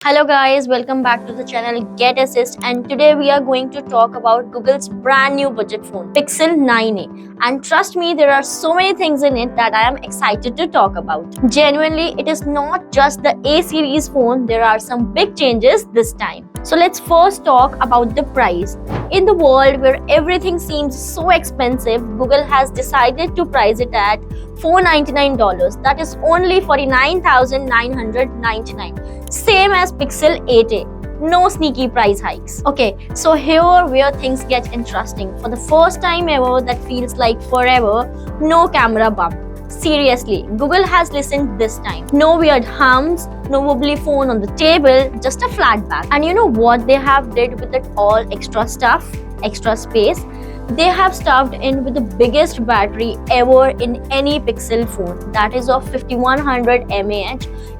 Hello guys, welcome back to the channel Get Assist, and today we are going to talk about Google's brand new budget phone Pixel 9a. And trust me, there are so many things in it that I am excited to talk about. Genuinely, it is not just the A series phone, there are some big changes this time. So let's first talk about the price. In the world where everything seems so expensive, Google has decided to price it at $499. That is only $49,999. Same as Pixel 8a. No sneaky price hikes. Okay, so here where things get interesting. For the first time ever, that feels like forever, no camera bump. Seriously, Google has listened this time. No weird hums, no wobbly phone on the table, just a flat back. And you know what they have did with it all extra stuff, extra space? They have stuffed in with the biggest battery ever in any Pixel phone, that is of 5100 mAh,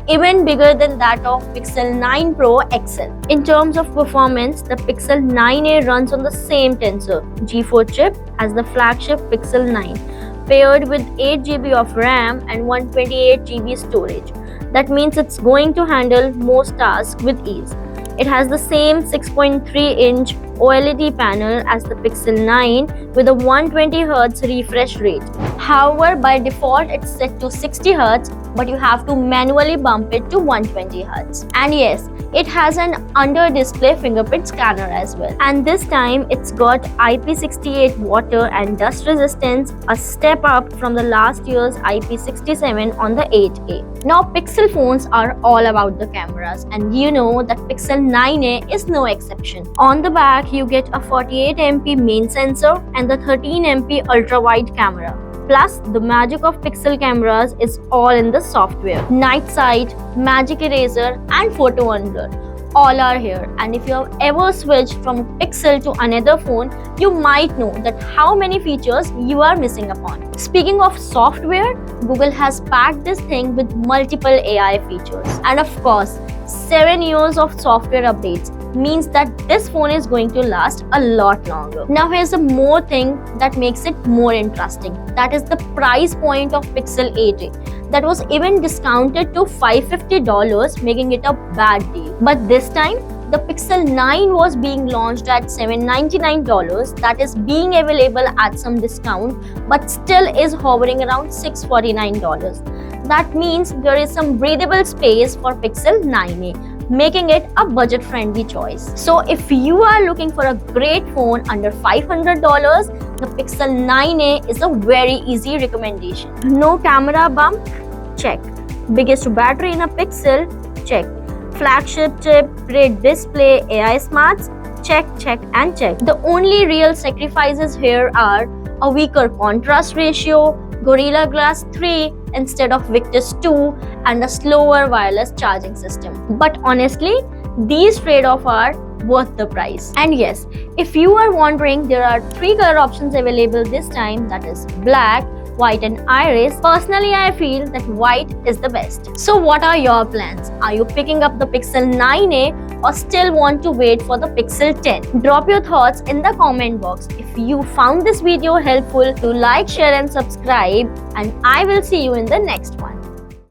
even bigger than that of Pixel 9 Pro XL. In terms of performance, the Pixel 9a runs on the same Tensor G4 chip as the flagship Pixel 9, paired with 8GB of RAM and 128GB storage. That means it's going to handle most tasks with ease. It has the same 6.3-inch OLED panel as the Pixel 9 with a 120Hz refresh rate. However, by default it's set to 60Hz, but you have to manually bump it to 120Hz. And yes, it has an under-display fingerprint scanner as well. And this time it's got IP68 water and dust resistance, a step up from the last year's IP67 on the 8A. Now Pixel phones are all about the cameras, and you know that Pixel 9a is no exception. On the back you get a 48MP main sensor and the 13MP ultra-wide camera. Plus, the magic of Pixel cameras is all in the software. Night sight, magic eraser and photo unblur, all are here. And if you have ever switched from Pixel to another phone, you might know that how many features you are missing upon. Speaking of software, Google has packed this thing with multiple AI features. And of course, 7 years of software updates means that this phone is going to last a lot longer. Now here's a more thing that makes it more interesting. That is the price point of Pixel 8a. That was even discounted to $550, making it a bad deal. But this time, the Pixel 9 was being launched at $799, that is being available at some discount, but still is hovering around $649. That means there is some breathable space for Pixel 9a, making it a budget-friendly choice. So if you are looking for a great phone under $500, the Pixel 9a is a very easy recommendation. No camera bump? Check. Biggest battery in a Pixel? Check. Flagship chip, great display, AI smarts? Check, check and check. The only real sacrifices here are a weaker contrast ratio, Gorilla Glass 3 instead of Victus 2, and a slower wireless charging system. But honestly, these trade-offs are worth the price. And yes, if you are wondering, there are 3 color options available this time, that is black, white and iris. Personally, I feel that white is the best. So what are your plans? Are you picking up the Pixel 9a or still want to wait for the Pixel 10? Drop your thoughts in the comment box. If you found this video helpful, do like, share and subscribe, and I will see you in the next one.